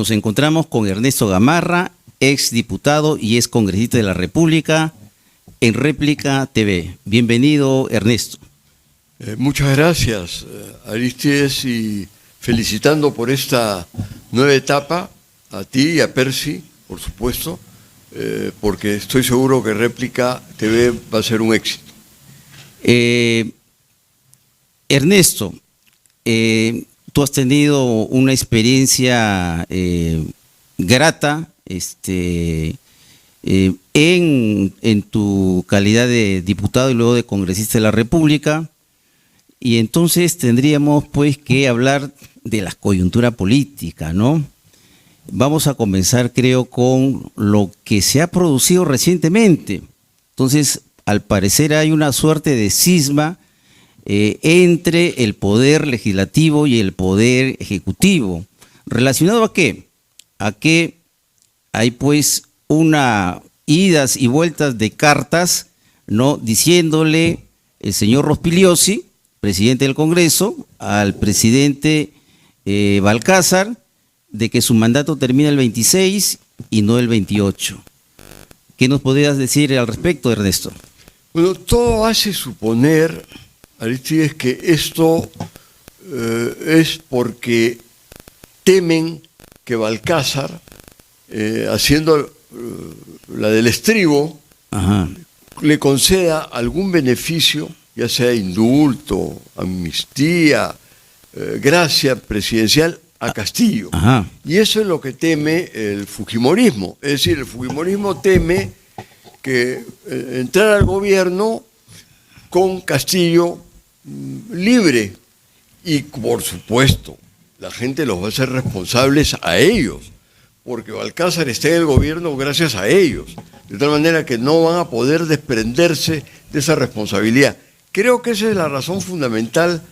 nos encontramos con Ernesto Gamarra, ex diputado y ex congresista de la República, en Réplica TV. Bienvenido, Ernesto. Muchas gracias, Aristides, y felicitando por esta nueva etapa a ti y a Percy, por supuesto, porque estoy seguro que Réplica TV va a ser un éxito. Ernesto, tú has tenido una experiencia grata en tu calidad de diputado y luego de congresista de la República, y entonces tendríamos pues que hablar de la coyuntura política, ¿no? Vamos a comenzar, creo, con lo que se ha producido recientemente. Entonces, al parecer hay una suerte de cisma entre el poder legislativo y el poder ejecutivo. ¿Relacionado a qué? A que hay pues una idas y vueltas de cartas, ¿no?, diciéndole el señor Rospigliosi, presidente del Congreso, al presidente Balcázar, de que su mandato termina el 26 y no el 28. ¿Qué nos podrías decir al respecto, Ernesto? Bueno, todo hace suponer, Aristides, que esto es porque temen que Balcázar, haciendo la del estribo, le conceda algún beneficio, ya sea indulto, amnistía, gracia presidencial a Castillo. Y eso es lo que teme el fujimorismo. Es decir, el fujimorismo teme que entrar al gobierno con Castillo libre. Y por supuesto, la gente los va a hacer responsables a ellos, porque Balcázar está en el gobierno gracias a ellos, de tal manera que no van a poder desprenderse de esa responsabilidad. Creo que esa es la razón fundamental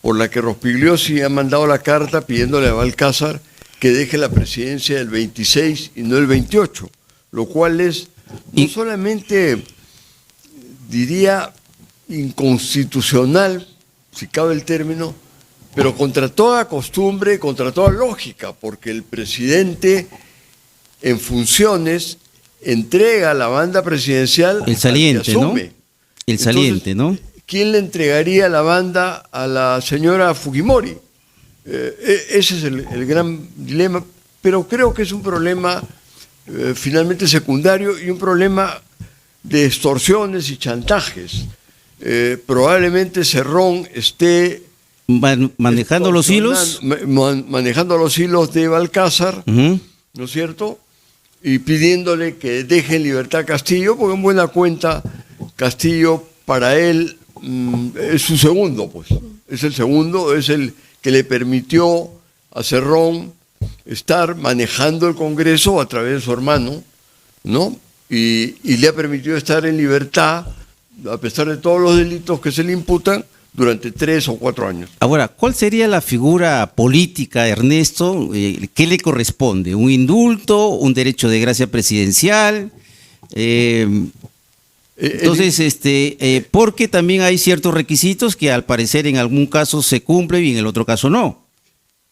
por la que Rospigliosi ha mandado la carta pidiéndole a Balcázar que deje la presidencia el 26 y no el 28, lo cual es no solamente, diría, inconstitucional, si cabe el término, pero contra toda costumbre, contra toda lógica, porque el presidente en funciones entrega la banda presidencial el saliente, ¿no? El saliente, ¿no? ¿Quién le entregaría la banda a la señora Fujimori? Ese es el gran dilema, pero creo que es un problema finalmente secundario y un problema de extorsiones y chantajes. Probablemente Cerrón esté manejando los hilos, manejando los hilos de Balcázar, ¿no es cierto? Y pidiéndole que deje en libertad a Castillo, porque en buena cuenta Castillo para él es su segundo, pues. Es el segundo, es el que le permitió a Cerrón estar manejando el Congreso a través de su hermano, ¿no? Y le ha permitido estar en libertad, a pesar de todos los delitos que se le imputan, durante 3 o 4 años. Ahora, ¿cuál sería la figura política, Ernesto? ¿Qué le corresponde? ¿Un indulto? ¿Un derecho de gracia presidencial? Entonces, porque también hay ciertos requisitos que al parecer en algún caso se cumplen y en el otro caso no.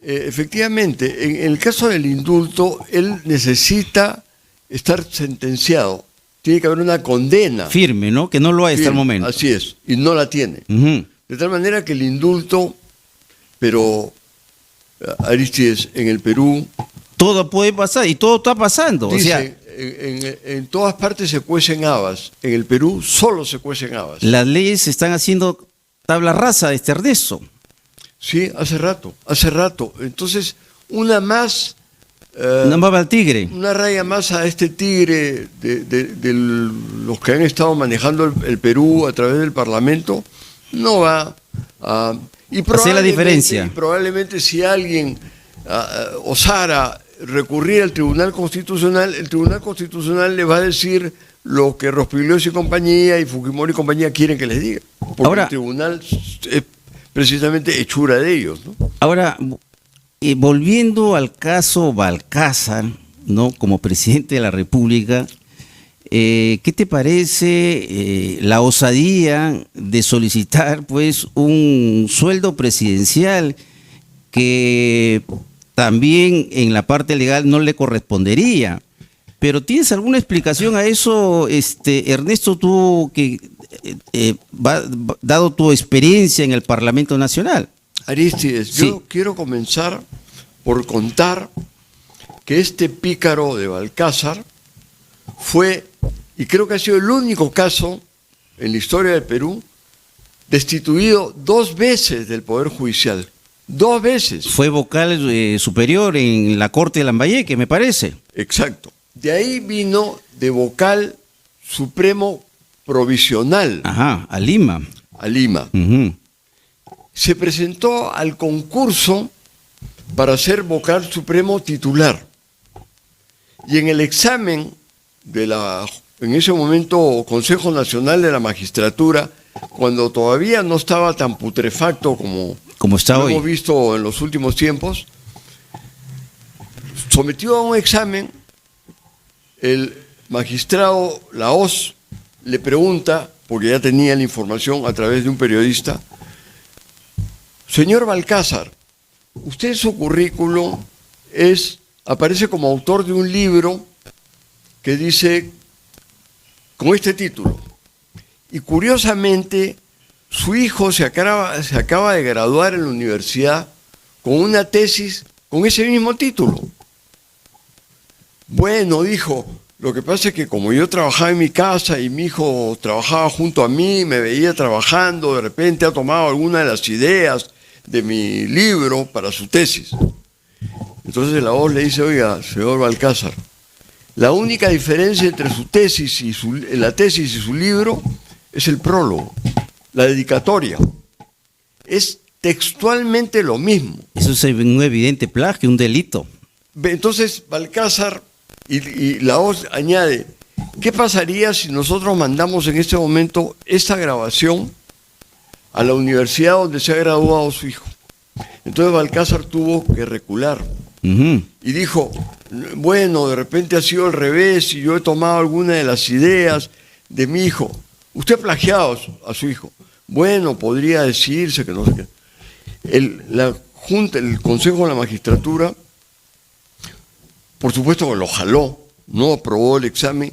Efectivamente, en el caso del indulto, él necesita estar sentenciado. Tiene que haber una condena firme, ¿no? Que no lo hay hasta el momento. Así es, y no la tiene. De tal manera que el indulto, pero Aristides, en el Perú... Todo puede pasar y todo está pasando. Dice, o sea, en todas partes se cuecen habas, en el Perú solo se cuecen habas. Las leyes se están haciendo tabla rasa, Ernesto. Sí, hace rato. Entonces, una más... una más al tigre. Una raya más a este tigre de los que han estado manejando el Perú a través del Parlamento, no va a hacer la diferencia. Y probablemente si alguien osara recurrir al Tribunal Constitucional, el Tribunal Constitucional le va a decir lo que Rospigliosi y compañía y Fujimori y compañía quieren que les diga. Porque ahora, el Tribunal es precisamente hechura de ellos, ¿no? Ahora, volviendo al caso Balcázar, ¿no?, como presidente de la República, ¿qué te parece la osadía de solicitar pues un sueldo presidencial que también en la parte legal no le correspondería. Pero ¿tienes alguna explicación a eso, Ernesto, tú que dado tu experiencia en el Parlamento Nacional? Aristides, Sí. yo quiero comenzar por contar que este pícaro de Balcázar fue, y creo que ha sido el único caso en la historia del Perú, destituido 2 veces del Poder Judicial. 2 veces. Fue vocal superior en la Corte de Lambayeque, me parece. Exacto. De ahí vino de vocal supremo provisional Ajá, a Lima. a Lima. Ujú. Se presentó al concurso para ser vocal supremo titular. Y en el examen en ese momento, Consejo Nacional de la Magistratura, cuando todavía no estaba tan putrefacto como Está lo hoy. hemos visto en los últimos tiempos, sometió a un examen. El magistrado Lahoz le pregunta, porque ya tenía la información a través de un periodista: señor Balcázar, usted en su currículum aparece como autor de un libro que dice con este título, y curiosamente su hijo se acaba de graduar en la universidad con una tesis con ese mismo título. Bueno, dijo, lo que pasa es que como yo trabajaba en mi casa y mi hijo trabajaba junto a mí, me veía trabajando, de repente ha tomado alguna de las ideas de mi libro para su tesis. Entonces la voz le dice: oiga, señor Balcázar, la única diferencia entre su tesis y la tesis y su libro es el prólogo, la dedicatoria. Es textualmente lo mismo. Eso es un evidente plagio, un delito. Entonces Balcázar y Lahoz añade: ¿qué pasaría si nosotros mandamos en este momento esta grabación a la universidad donde se ha graduado su hijo? Entonces Balcázar tuvo que recular. Ujú. Y dijo: bueno, de repente ha sido al revés y yo he tomado alguna de las ideas de mi hijo. Usted ha plagiado a su hijo. Bueno, podría decirse que no sé qué. El Consejo de la Magistratura, por supuesto que lo jaló, no aprobó el examen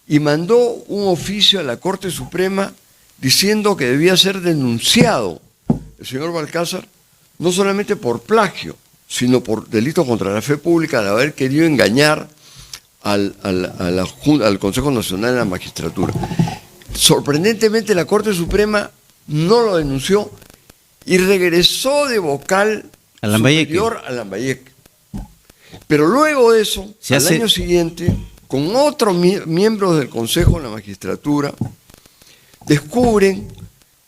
y mandó un oficio a la Corte Suprema diciendo que debía ser denunciado el señor Balcázar, no solamente por plagio, sino por delito contra la fe pública, al haber querido engañar al Consejo Nacional de la Magistratura. Sorprendentemente, la Corte Suprema no lo denunció y regresó de vocal superior a Lambayeque. Pero luego de eso, al año siguiente, con otros miembros del Consejo de la Magistratura, descubren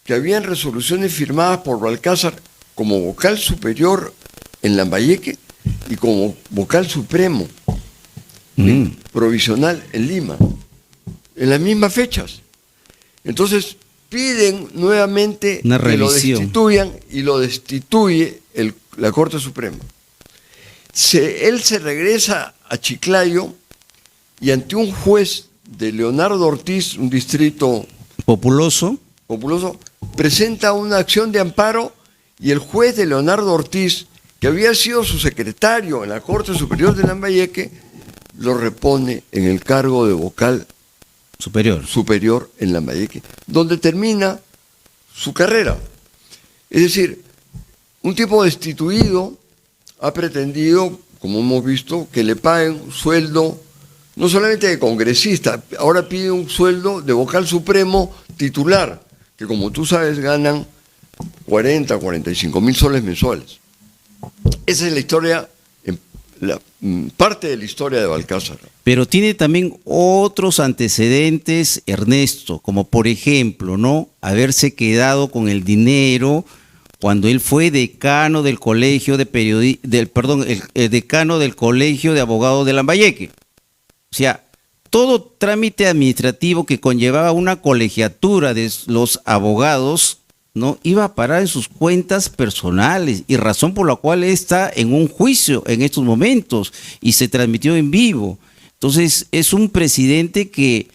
que habían resoluciones firmadas por Balcázar como vocal superior en Lambayeque y como vocal supremo provisional en Lima, en las mismas fechas. Entonces piden nuevamente que lo destituyan y lo destituye la Corte Suprema. Él se regresa a Chiclayo y ante un juez de Leonardo Ortiz, un distrito populoso, presenta una acción de amparo y el juez de Leonardo Ortiz, que había sido su secretario en la Corte Superior de Lambayeque, lo repone en el cargo de vocal superior en Lambayeque, donde termina su carrera. Es decir, un tipo destituido ha pretendido, como hemos visto, que le paguen un sueldo no solamente de congresista, ahora pide un sueldo de vocal supremo titular, que como tú sabes ganan 40, 45 mil soles mensuales. Esa es la historia, parte de la historia de Balcázar. Pero tiene también otros antecedentes, Ernesto, como por ejemplo, ¿no?, haberse quedado con el dinero cuando él fue decano del colegio de el decano del colegio de abogados de Lambayeque. O sea, todo trámite administrativo que conllevaba una colegiatura de los abogados, ¿no?, iba a parar en sus cuentas personales, y razón por la cual está en un juicio en estos momentos y se transmitió en vivo. Entonces es un presidente que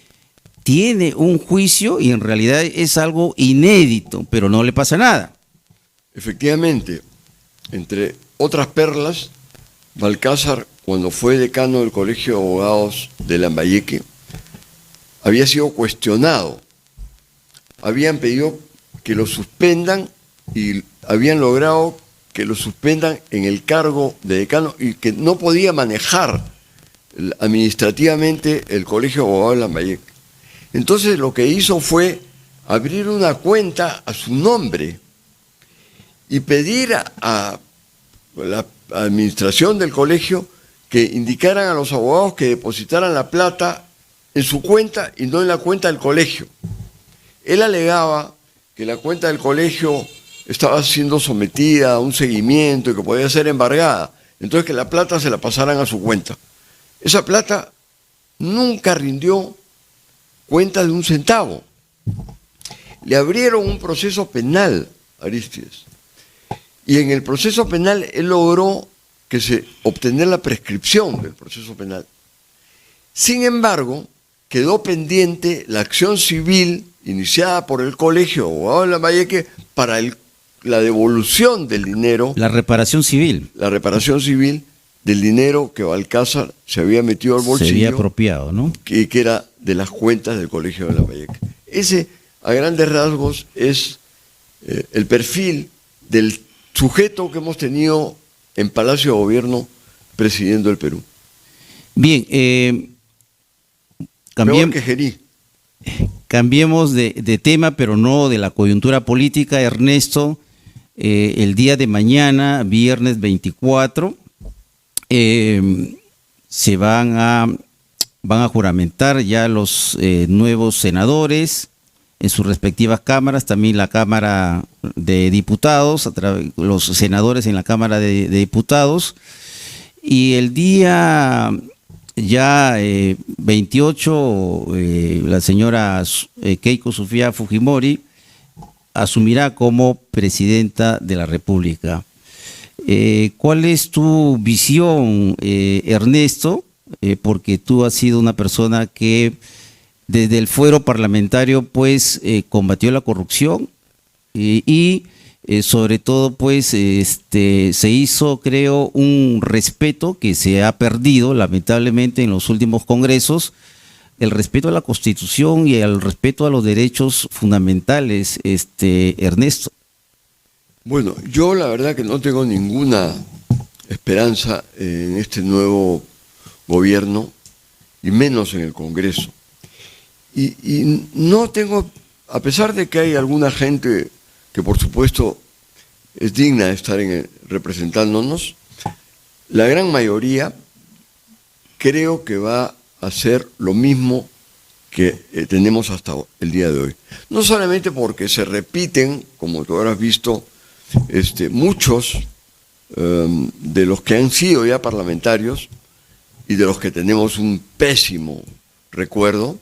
tiene un juicio y en realidad es algo inédito, pero no le pasa nada. Efectivamente, entre otras perlas, Balcázar, cuando fue decano del Colegio de Abogados de Lambayeque, había sido cuestionado. Habían pedido que lo suspendan y habían logrado que lo suspendan en el cargo de decano y que no podía manejar administrativamente el Colegio de Abogados de Lambayeque. Entonces lo que hizo fue abrir una cuenta a su nombre y pedir a la administración del colegio que indicaran a los abogados que depositaran la plata en su cuenta y no en la cuenta del colegio. Él alegaba que la cuenta del colegio estaba siendo sometida a un seguimiento y que podía ser embargada, entonces que la plata se la pasaran a su cuenta. Esa plata nunca rindió cuenta de un centavo. Le abrieron un proceso penal a Arístides. Y en el proceso penal él logró obtener la prescripción del proceso penal. Sin embargo, quedó pendiente la acción civil iniciada por el Colegio de Abogados de Lambayeque para la devolución del dinero. La reparación civil. La reparación civil del dinero que Balcázar se había metido al bolsillo. Se había apropiado, ¿no? Que era de las cuentas del Colegio de Lambayeque. Ese, a grandes rasgos, es el perfil del sujeto que hemos tenido en Palacio de Gobierno presidiendo el Perú. Bien, cambiemos de tema, pero no de la coyuntura política, Ernesto. El día de mañana, viernes 24, se van a juramentar ya los nuevos senadores en sus respectivas cámaras, también la Cámara de Diputados, los senadores en la Cámara de Diputados, y el día ya 28, la señora Keiko Sofía Fujimori asumirá como presidenta de la República. ¿Cuál es tu visión, Ernesto? Porque tú has sido una persona que desde el fuero parlamentario pues combatió la corrupción y sobre todo pues se hizo, creo, un respeto que se ha perdido lamentablemente en los últimos congresos, el respeto a la Constitución y el respeto a los derechos fundamentales, Ernesto. Bueno, yo la verdad que no tengo ninguna esperanza en este nuevo gobierno y menos en el Congreso. Y no tengo, a pesar de que hay alguna gente que por supuesto es digna de estar representándonos, la gran mayoría creo que va a hacer lo mismo que tenemos hasta el día de hoy. No solamente porque se repiten, como tú habrás visto, muchos de los que han sido ya parlamentarios y de los que tenemos un pésimo recuerdo,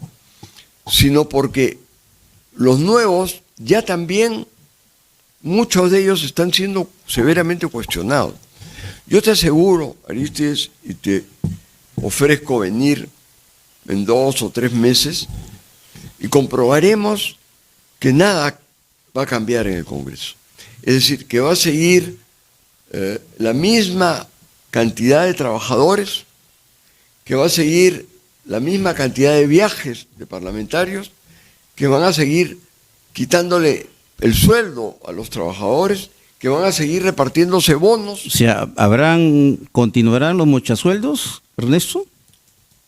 sino porque los nuevos ya también, muchos de ellos están siendo severamente cuestionados. Yo te aseguro, Arístides, y te ofrezco venir en 2 o 3 meses y comprobaremos que nada va a cambiar en el Congreso. Es decir, que va a seguir la misma cantidad de trabajadores, que va a seguir la misma cantidad de viajes de parlamentarios, que van a seguir quitándole el sueldo a los trabajadores, que van a seguir repartiéndose bonos. O sea, ¿continuarán los mochasueldos, Ernesto?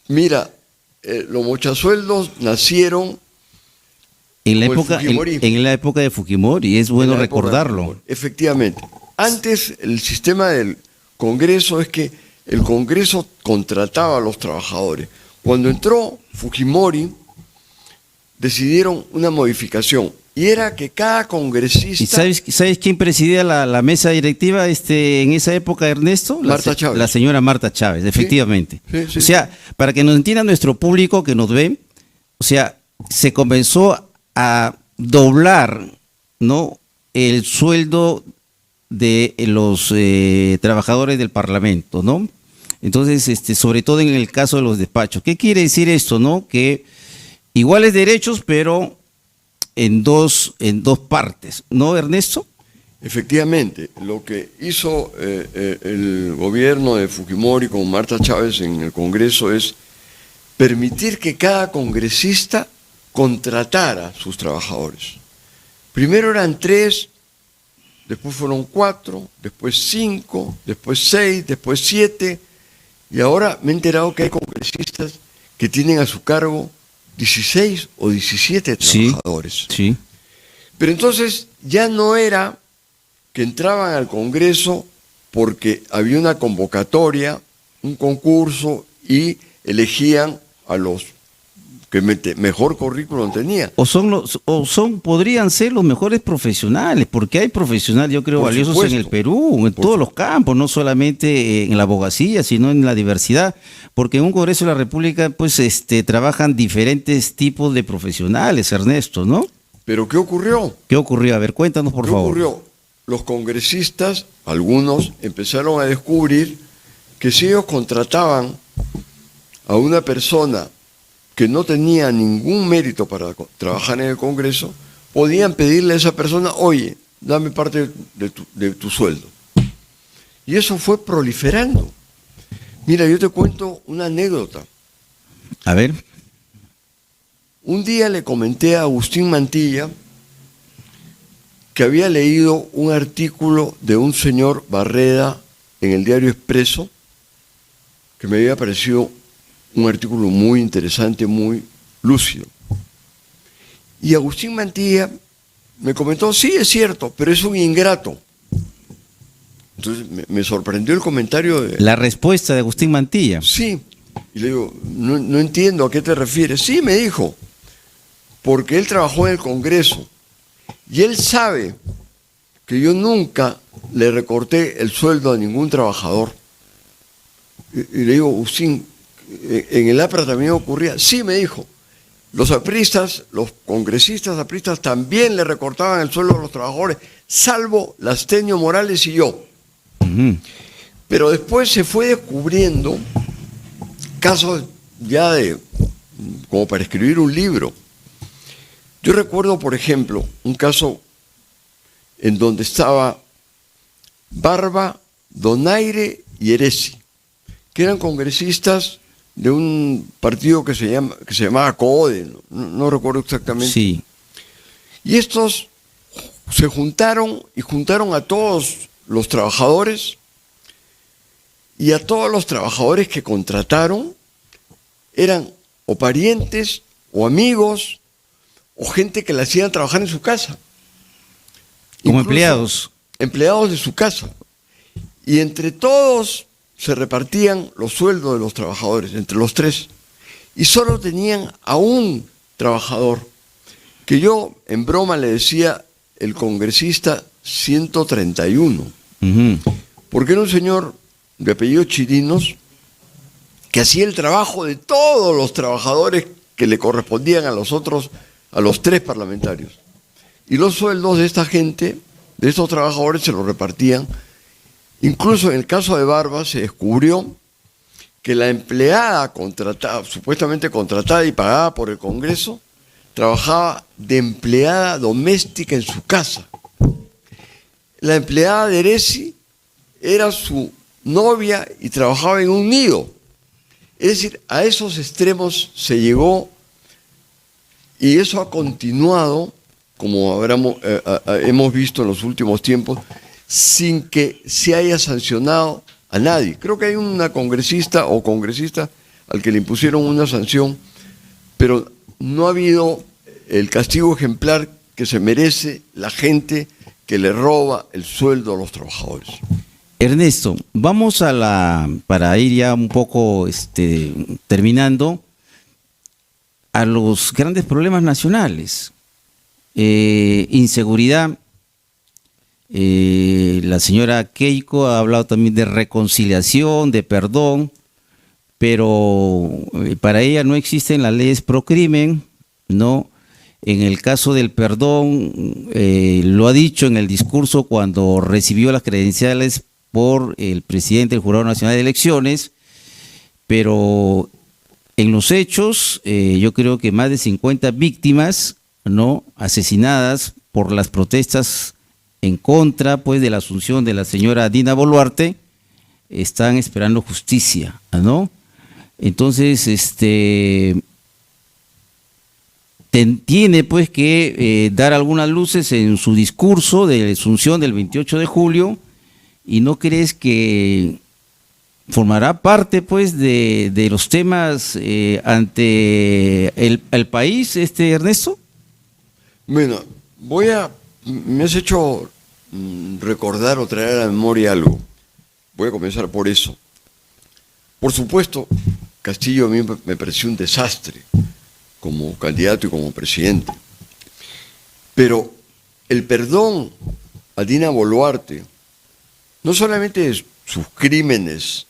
Mira, los mochasueldos nacieron en la época de Fujimori, es bueno recordarlo. Efectivamente. Antes el sistema del Congreso es que el Congreso contrataba a los trabajadores. Cuando entró Fujimori, decidieron una modificación, y era que cada congresista... ¿Y sabes quién presidía la mesa directiva en esa época, Ernesto? Marta Chávez. La señora Marta Chávez, efectivamente. Sí. O sea, para que nos entienda nuestro público que nos ve, o sea, se comenzó a doblar, ¿no?, el sueldo de los trabajadores del Parlamento, ¿no? Entonces, sobre todo en el caso de los despachos. ¿Qué quiere decir esto, no? Que iguales derechos, pero en dos partes, ¿no, Ernesto? Efectivamente, lo que hizo el gobierno de Fujimori con Marta Chávez en el Congreso es permitir que cada congresista contratara a sus trabajadores. Primero eran 3, después fueron 4, después 5, después 6, después 7, y ahora me he enterado que hay congresistas que tienen a su cargo 16 o 17 trabajadores. Sí. Pero entonces ya no era que entraban al Congreso porque había una convocatoria, un concurso, y elegían a los que mejor currículum tenían. Podrían ser los mejores profesionales, porque hay profesionales, yo creo, Por valiosos supuesto. en el Perú, en todos los campos, no solamente en la abogacía, sino en la diversidad, porque en un Congreso de la República, pues, trabajan diferentes tipos de profesionales, Ernesto, ¿no? ¿Pero qué ocurrió? ¿Qué ocurrió? A ver, cuéntanos, por favor. ¿Qué ocurrió? Los congresistas, algunos, empezaron a descubrir que si ellos contrataban a una persona que no tenía ningún mérito para trabajar en el Congreso, podían pedirle a esa persona, oye, dame parte de tu sueldo. Y eso fue proliferando. Mira, yo te cuento una anécdota. A ver. Un día le comenté a Agustín Mantilla que había leído un artículo de un señor Barreda en el diario Expreso, que me había parecido un artículo muy interesante, muy lúcido. Y Agustín Mantilla me comentó, sí, es cierto, pero es un ingrato. Entonces me sorprendió el comentario de... La respuesta de Agustín Mantilla. Sí. Y le digo, no entiendo a qué te refieres. Sí, me dijo, porque él trabajó en el Congreso y él sabe que yo nunca le recorté el sueldo a ningún trabajador. Y le digo, Agustín, en el APRA también ocurría. Sí, me dijo, los apristas, los congresistas apristas también le recortaban el sueldo a los trabajadores, salvo Lastenio Morales y yo. Pero después se fue descubriendo casos ya como para escribir un libro. Yo recuerdo, por ejemplo, un caso en donde estaba Barba, Donaire y Eresi, que eran congresistas de un partido que se llamaba CODE, no recuerdo exactamente. Sí. Y estos se juntaron a todos los trabajadores, y a todos los trabajadores que contrataron eran o parientes o amigos o gente que la hacían trabajar en su casa. Como Incluso empleados. Empleados de su casa. Y entre todos se repartían los sueldos de los trabajadores, entre los 3. Y solo tenían a un trabajador, que yo en broma le decía el congresista 131. Porque era un señor de apellido Chirinos que hacía el trabajo de todos los trabajadores que le correspondían a los 3 parlamentarios. Y los sueldos de esta gente, de estos trabajadores, se los repartían. Incluso en el caso de Barba se descubrió que la empleada supuestamente contratada y pagada por el Congreso, trabajaba de empleada doméstica en su casa. La empleada de Eresi era su novia y trabajaba en un nido. Es decir, a esos extremos se llegó, y eso ha continuado, como hemos visto en los últimos tiempos, sin que se haya sancionado a nadie. Creo que hay una congresista o congresista al que le impusieron una sanción, pero no ha habido el castigo ejemplar que se merece la gente que le roba el sueldo a los trabajadores. Ernesto, vamos para ir ya un poco terminando, a los grandes problemas nacionales. Inseguridad. La señora Keiko ha hablado también de reconciliación, de perdón, pero para ella no existen las leyes pro crimen, ¿no? En el caso del perdón, lo ha dicho en el discurso cuando recibió las credenciales por el presidente del Jurado Nacional de Elecciones, pero en los hechos yo creo que más de 50 víctimas, ¿no?, asesinadas por las protestas en contra pues de la asunción de la señora Dina Boluarte están esperando justicia, ¿no? Entonces, tiene pues que dar algunas luces en su discurso de asunción del 28 de julio, y ¿no crees que formará parte pues de los temas ante el país, Ernesto? Bueno, me has hecho recordar o traer a la memoria algo. Voy a comenzar por eso. Por supuesto, Castillo a mí me pareció un desastre como candidato y como presidente. Pero el perdón a Dina Boluarte, no solamente de sus crímenes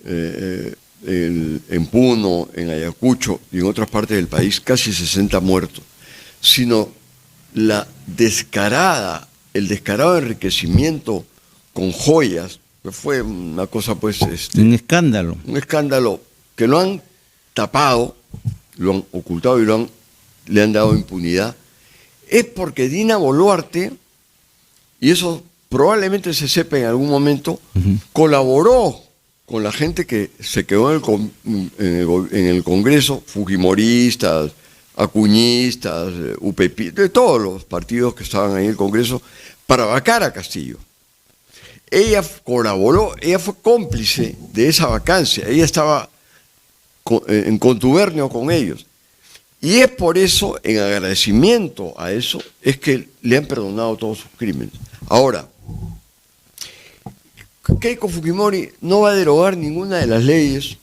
en Puno, en Ayacucho y en otras partes del país, casi 60 muertos, sino el descarado enriquecimiento con joyas, que fue una cosa pues... un escándalo. Un escándalo que lo han tapado, lo han ocultado y le han dado impunidad, es porque Dina Boluarte, y eso probablemente se sepa en algún momento, colaboró con la gente que se quedó en el Congreso, fujimoristas, acuñistas, UPP, de todos los partidos que estaban ahí en el Congreso, para vacar a Castillo. Ella colaboró, ella fue cómplice de esa vacancia, ella estaba en contubernio con ellos. Y es por eso, en agradecimiento a eso, es que le han perdonado todos sus crímenes. Ahora, Keiko Fujimori no va a derogar ninguna de las leyes,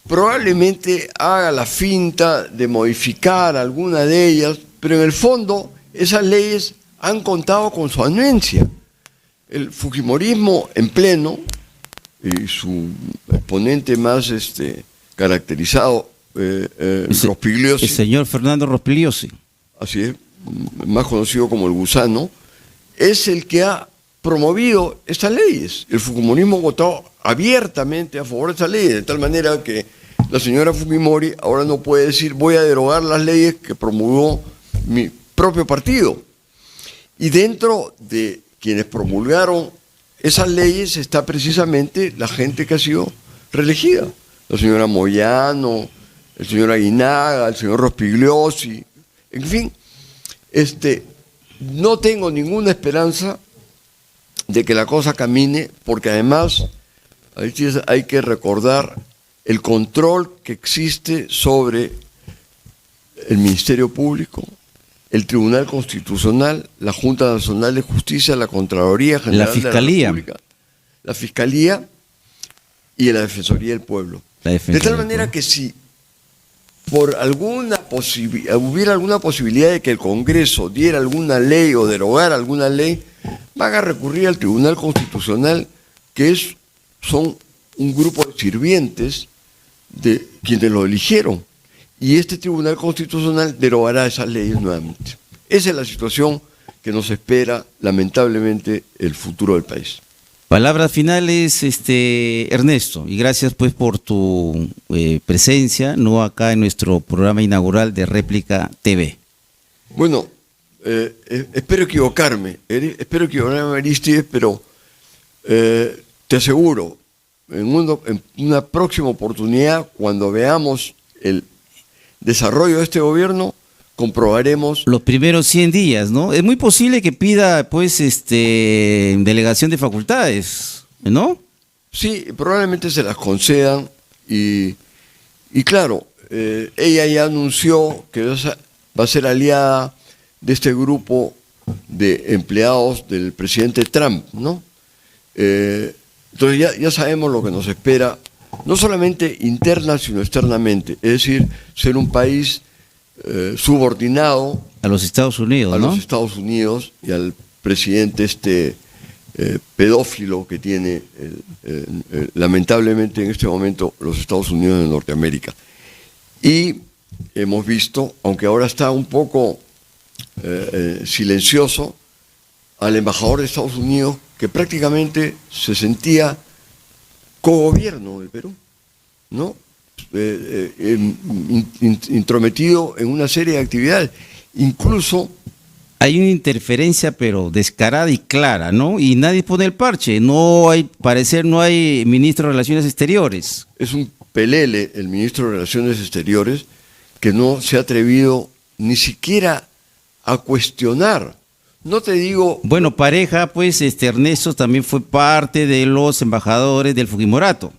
probablemente haga la finta de modificar alguna de ellas, pero en el fondo esas leyes han contado con su anuencia. El fujimorismo en pleno, y su exponente más caracterizado, Rospigliosi. El señor Fernando Rospigliosi. Así es, más conocido como el Gusano, es el que ha promovido estas leyes. El fujimorismo votó abiertamente a favor de estas leyes, de tal manera que la señora Fujimori ahora no puede decir voy a derogar las leyes que promulgó mi propio partido. Y dentro de quienes promulgaron esas leyes está precisamente la gente que ha sido reelegida. La señora Moyano, el señor Aguinaga, el señor Rospigliosi, en fin, no tengo ninguna esperanza de que la cosa camine, porque además hay que recordar el control que existe sobre el Ministerio Público, el Tribunal Constitucional, la Junta Nacional de Justicia, la Contraloría General de la República, la Fiscalía y la Defensoría del Pueblo. De tal manera que si por hubiera alguna posibilidad de que el Congreso diera alguna ley o derogara alguna ley, van a recurrir al Tribunal Constitucional, que son un grupo de sirvientes de quienes lo eligieron. Y este Tribunal Constitucional derogará esas leyes nuevamente. Esa es la situación que nos espera, lamentablemente, el futuro del país. Palabras finales, Ernesto, y gracias pues por tu presencia, no acá en nuestro programa inaugural de Réplica TV. Bueno, espero equivocarme, Arístides, pero te aseguro, en una próxima oportunidad, cuando veamos el desarrollo de este gobierno, comprobaremos los primeros 100 días, ¿no? Es muy posible que pida, pues, delegación de facultades, ¿no? Sí, probablemente se las concedan y claro, ella ya anunció que va a ser aliada de este grupo de empleados del presidente Trump, ¿no? Entonces ya sabemos lo que nos espera, no solamente interna, sino externamente, es decir, ser un país subordinado a los Estados Unidos, ¿no? A los Estados Unidos y al presidente pedófilo que tiene lamentablemente en este momento los Estados Unidos de Norteamérica. Y hemos visto, aunque ahora está un poco silencioso, al embajador de Estados Unidos que prácticamente se sentía cogobierno del Perú, ¿no? Intrometido en una serie de actividades. Incluso hay una interferencia pero descarada y clara, ¿no? Y nadie pone el parche, no hay, parecer no hay ministro de Relaciones Exteriores. Es un pelele el ministro de Relaciones Exteriores que no se ha atrevido ni siquiera a cuestionar. No te digo... Bueno, Pareja, pues Ernesto también fue parte de los embajadores del Fujimorato.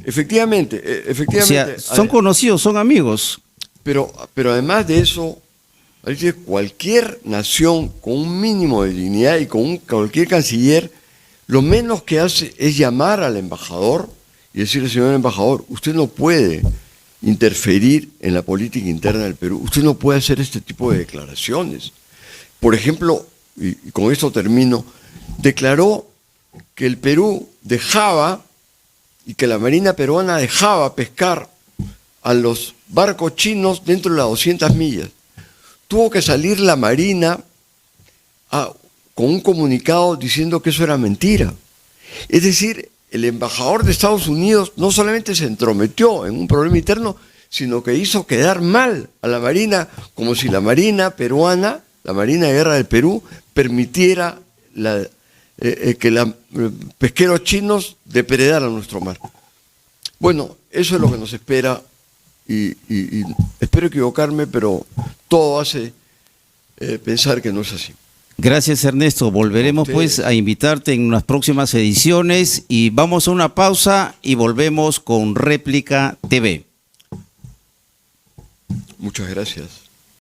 Efectivamente, efectivamente. O sea, son conocidos, son amigos. Pero además de eso, cualquier nación con un mínimo de dignidad y con cualquier canciller, lo menos que hace es llamar al embajador y decirle, señor embajador, usted no puede interferir en la política interna del Perú, usted no puede hacer este tipo de declaraciones. Por ejemplo, y con esto termino, declaró que el Perú dejaba y que la Marina peruana dejaba pescar a los barcos chinos dentro de las 200 millas. Tuvo que salir la Marina con un comunicado diciendo que eso era mentira. Es decir, el embajador de Estados Unidos no solamente se entrometió en un problema interno, sino que hizo quedar mal a la Marina, como si la Marina peruana, la Marina de Guerra del Perú, permitiera que los pesqueros chinos depredaran nuestro mar. Bueno, eso es lo que nos espera y espero equivocarme, pero todo hace pensar que no es así. Gracias, Ernesto. Volveremos pues a invitarte en unas próximas ediciones y vamos a una pausa y volvemos con Réplica TV. Muchas gracias.